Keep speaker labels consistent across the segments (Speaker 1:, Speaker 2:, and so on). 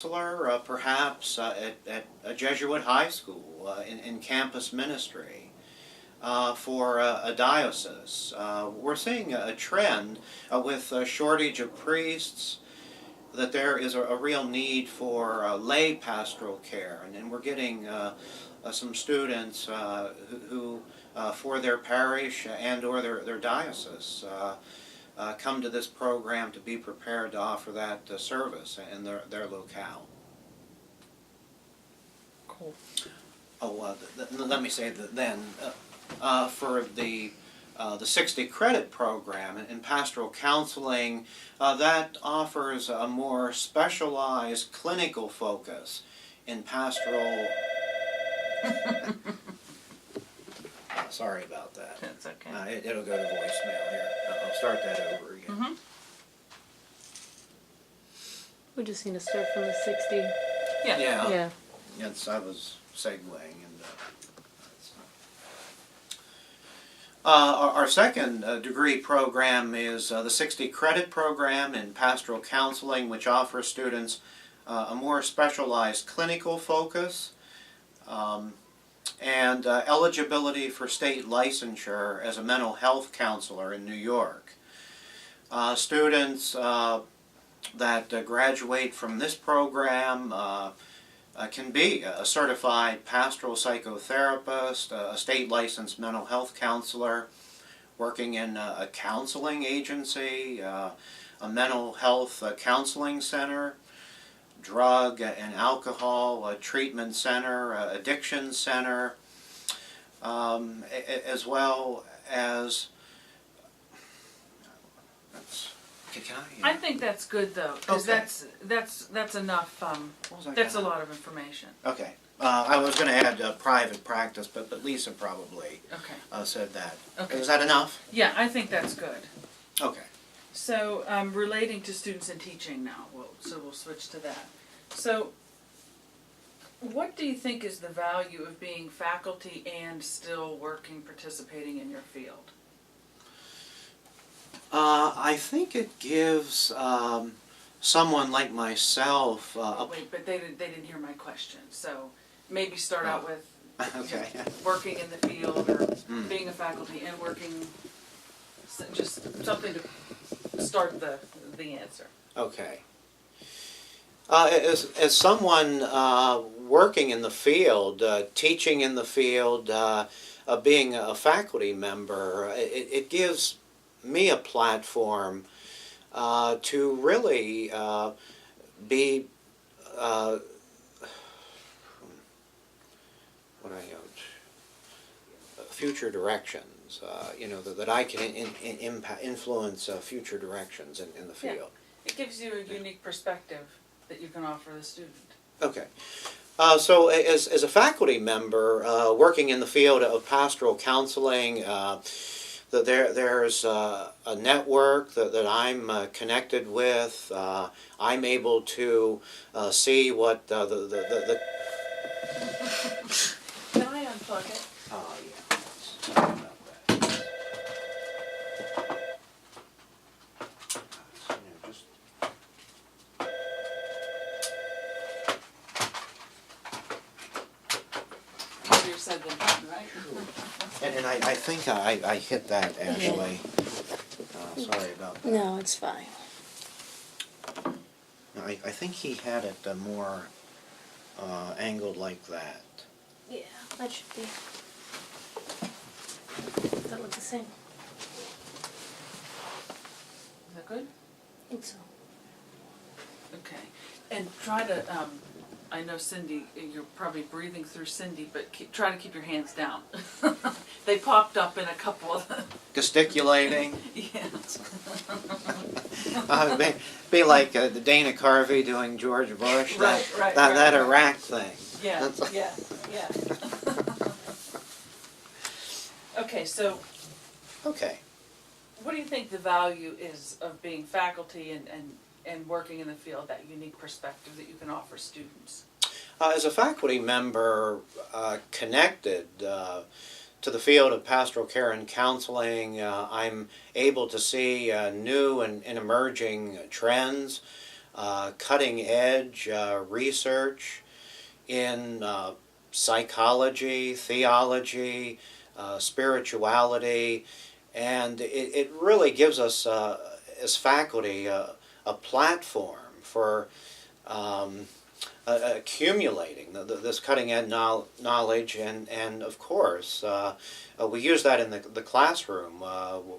Speaker 1: counselor, perhaps at a Jesuit high school in campus ministry for a diocese. We're seeing a trend with a shortage of priests, that there is a real need for lay pastoral care, and we're getting some students who for their parish and or their diocese come to this program to be prepared to offer that service in their locale.
Speaker 2: Cool.
Speaker 1: Oh, let me say that then, for the 60 credit program in pastoral counseling, that offers a more specialized clinical focus in pastoral. Sorry about that.
Speaker 2: That's okay.
Speaker 1: It'll go to voicemail here. I'll start that over again.
Speaker 2: Mm-hmm.
Speaker 3: We just need to start from the 60.
Speaker 2: Yeah.
Speaker 3: Yeah.
Speaker 1: Yes, I was segueing. Our second degree program is the 60 credit program in pastoral counseling, which offers students a more specialized clinical focus and eligibility for state licensure as a mental health counselor in New York. Students that graduate from this program can be a certified pastoral psychotherapist, a state licensed mental health counselor, working in a counseling agency, a mental health counseling center, drug and alcohol treatment center, addiction center, as well as.
Speaker 2: I think that's good though, because
Speaker 1: Okay.
Speaker 2: that's enough. That's a lot of information.
Speaker 1: Okay. I was going to add private practice, but Lisa probably
Speaker 2: Okay.
Speaker 1: said that.
Speaker 2: Okay.
Speaker 1: Is that enough?
Speaker 2: Yeah, I think that's good.
Speaker 1: Okay.
Speaker 2: So relating to students and teaching now, we'll switch to that. So, what do you think is the value of being faculty and still working, participating in your field?
Speaker 1: I think it gives someone like myself.
Speaker 2: Wait, but they didn't hear my question. So maybe start out with
Speaker 1: Okay.
Speaker 2: working in the field or being a faculty and working. Just something to start the answer.
Speaker 1: Okay. As someone working in the field, teaching in the field, being a faculty member, it gives me a platform to really be future directions. That I can influence future directions in the field.
Speaker 2: Yeah. It gives you a unique perspective that you can offer the student.
Speaker 1: Okay. So as a faculty member working in the field of pastoral counseling, there's a network that I'm connected with. I'm able to see what the
Speaker 2: Can I unplug it?
Speaker 1: yeah. Sorry about that. Just
Speaker 2: Easier said than done, right?
Speaker 1: and I think I hit that actually. Sorry about that.
Speaker 3: No, it's fine.
Speaker 1: I think he had it more angled like that.
Speaker 3: Yeah, that should be. That looks the same.
Speaker 2: Is that good?
Speaker 3: I think so.
Speaker 2: Okay. And try to, I know Cindy, you're probably breathing through Cindy, but try to keep your hands down. They popped up in a couple of
Speaker 1: Gesticulating.
Speaker 2: Yes.
Speaker 1: Be like Dana Carvey doing George Bush.
Speaker 2: Right.
Speaker 1: That Iraq thing.
Speaker 2: Yeah. Okay, so
Speaker 1: Okay.
Speaker 2: what do you think the value is of being faculty and working in the field, that unique perspective that you can offer students?
Speaker 1: As a faculty member connected to the field of pastoral care and counseling, I'm able to see new and emerging trends cutting edge research in psychology, theology, spirituality, and it really gives us, as faculty, a platform for accumulating this cutting edge knowledge, and of course, we use that in the classroom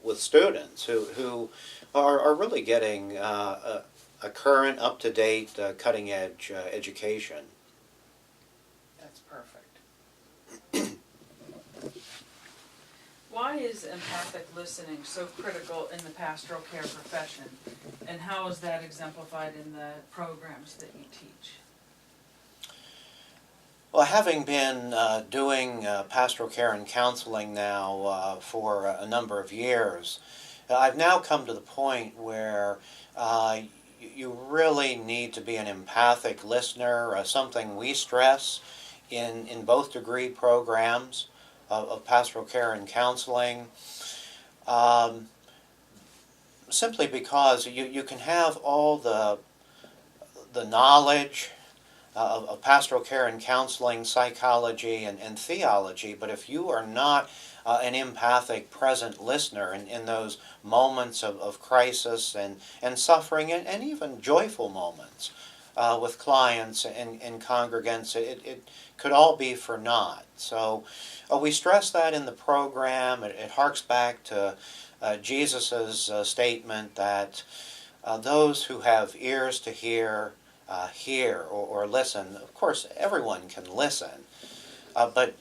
Speaker 1: with students who are really getting a current, up-to-date, cutting-edge education.
Speaker 2: That's perfect. Why is empathic listening so critical in the pastoral care profession, and how is that exemplified in the programs that you teach?
Speaker 1: Well, having been doing pastoral care and counseling now for a number of years, I've now come to the point where you really need to be an empathic listener, something we stress in both degree programs of pastoral care and counseling, simply because you can have all the knowledge of pastoral care and counseling, psychology, and theology, but if you are not an empathic, present listener in those moments of crisis and suffering, and even joyful moments with clients and congregants, it could all be for naught. So we stress that in the program. It harks back to Jesus' statement that those who have ears to hear, hear or listen. Of course, everyone can listen, but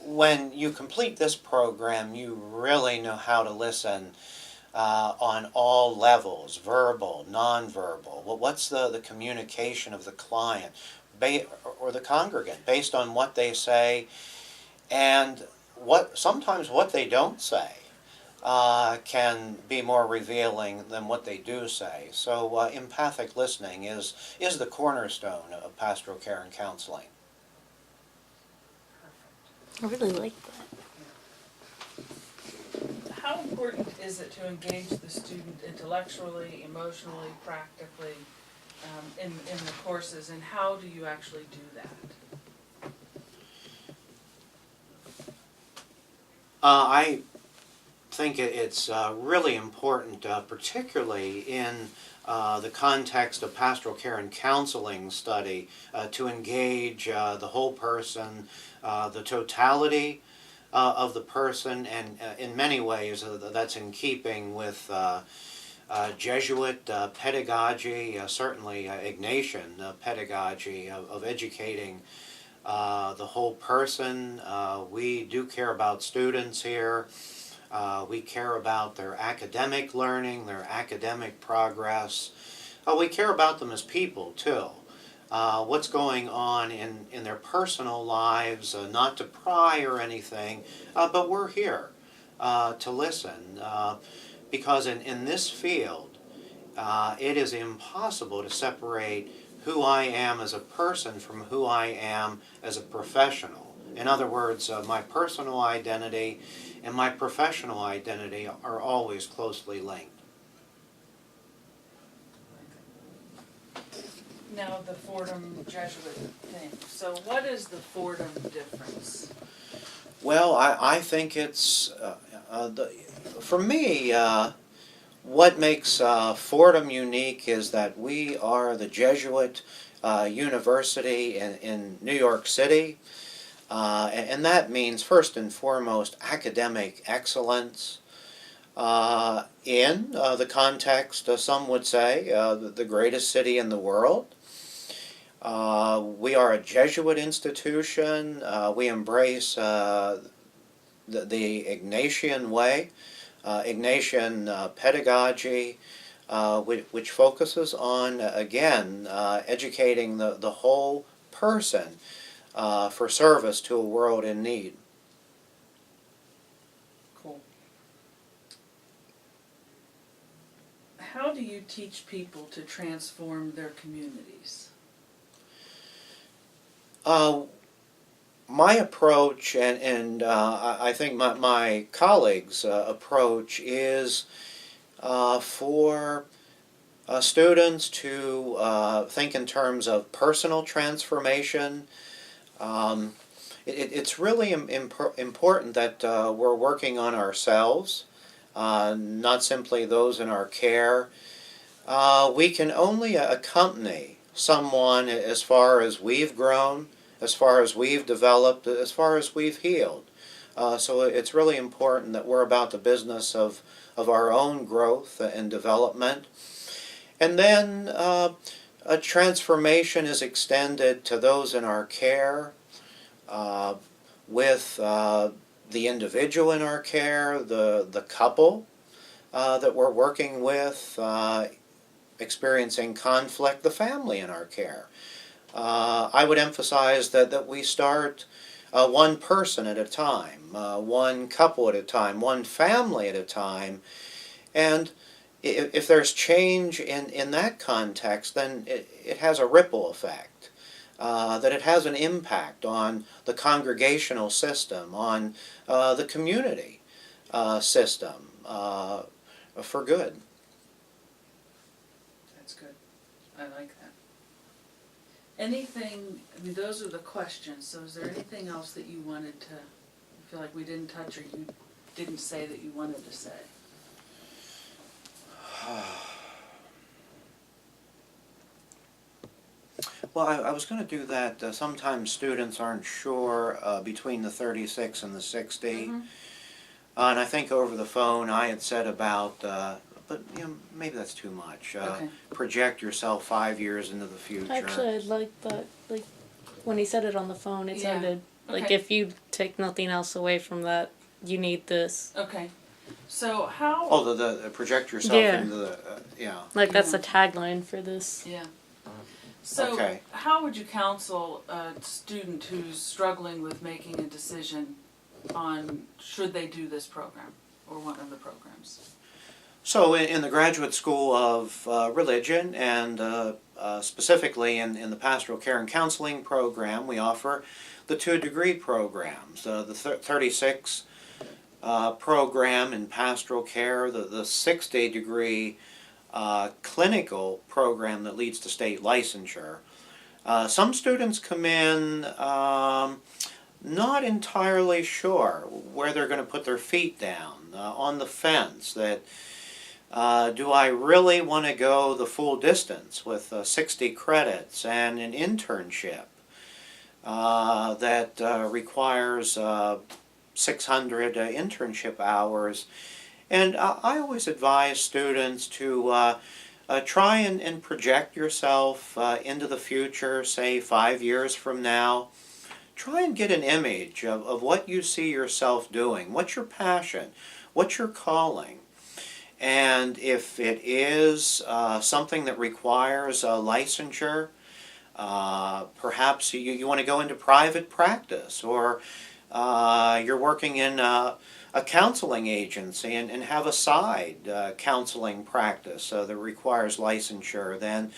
Speaker 1: when you complete this program, you really know how to listen on all levels, verbal, nonverbal. Well, what's the communication of the client or the congregant based on what they say, and sometimes what they don't say can be more revealing than what they do say. So empathic listening is the cornerstone of pastoral care and counseling.
Speaker 3: I really like that.
Speaker 2: How important is it to engage the student intellectually, emotionally, practically in the courses, and how do you actually do that?
Speaker 1: I think it's really important, particularly in the context of pastoral care and counseling study, to engage the whole person, the totality of the person, and in many ways that's in keeping with Jesuit pedagogy, certainly Ignatian pedagogy of educating the whole person. We do care about students here. We care about their academic learning, their academic progress. We care about them as people, too. What's going on in their personal lives, not to pry or anything, but we're here to listen. Because in this field, it is impossible to separate who I am as a person from who I am as a professional. In other words, my personal identity and my professional identity are always closely linked.
Speaker 2: Now, the Fordham Jesuit thing. So what is the Fordham difference?
Speaker 1: Well, I think it's, for me, what makes Fordham unique is that we are the Jesuit university in New York City. And that means, first and foremost, academic excellence in the context, some would say, the greatest city in the world. We are a Jesuit institution. We embrace the Ignatian way, Ignatian pedagogy, which focuses on, again, educating the whole person for service to a world in need.
Speaker 2: Cool. How do you teach people to transform their communities?
Speaker 1: My approach, and I think my colleagues' approach is for students to think in terms of personal transformation. It's really important that we're working on ourselves, not simply those in our care. We can only accompany someone as far as we've grown, as far as we've developed, as far as we've healed. So it's really important that we're about the business of our own growth and development. And then a transformation is extended to those in our care, with the individual in our care, the couple that we're working with, experiencing conflict, the family in our care. I would emphasize that we start one person at a time, one couple at a time, one family at a time, and if there's change in that context, then it has a ripple effect, that it has an impact on the congregational system, on the community system, for good.
Speaker 2: That's good. I like that. Anything, I mean, those are the questions, so is there anything else that you wanted to, you feel like we didn't touch or you didn't say that you wanted to say?
Speaker 1: Well, I was going to do that. Sometimes students aren't sure between the 36 and the 60.
Speaker 2: Mm-hmm.
Speaker 1: And I think over the phone I had said about, but maybe that's too much.
Speaker 2: Okay.
Speaker 1: Project yourself 5 years into the future.
Speaker 3: Actually, I like that. Like when he said it on the phone, it
Speaker 2: Yeah.
Speaker 3: sounded like
Speaker 2: Okay.
Speaker 3: if you take nothing else away from that, you need this.
Speaker 2: Okay. So how?
Speaker 1: Oh, the project yourself
Speaker 3: Yeah.
Speaker 1: into the, yeah.
Speaker 3: Like that's
Speaker 2: Yeah.
Speaker 3: the tagline for this.
Speaker 2: Yeah. So
Speaker 1: Okay.
Speaker 2: how would you counsel a student who's struggling with making a decision on should they do this program or one of the programs?
Speaker 1: So in the Graduate School of Religion, and specifically in the Pastoral Care and Counseling program, we offer the 2-degree programs, the 36 program in pastoral care, the 60-degree clinical program that leads to state licensure. Some students come in not entirely sure where they're going to put their feet down, on the fence, that do I really want to go the full distance with 60 credits and an internship that requires 600 internship hours? And I always advise students to try and project yourself into the future, say 5 years from now. Try and get an image of what you see yourself doing, what's your passion, what's your calling. And if it is something that requires a licensure, perhaps you want to go into private practice, or you're working in a counseling agency and have a side counseling practice that requires licensure, then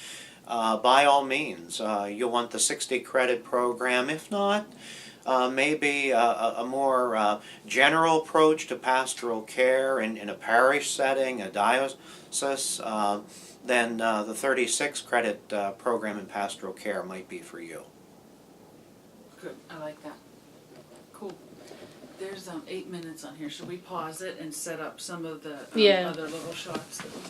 Speaker 1: by all means you'll want the 60 credit program. If not, maybe a more general approach to pastoral care in a parish setting, a diocese, then the 36 credit program in pastoral care might be for you.
Speaker 2: Good, I like that. Cool. There's 8 minutes on here. Should we pause it and set up some of the
Speaker 3: Yeah.
Speaker 2: other little shots that we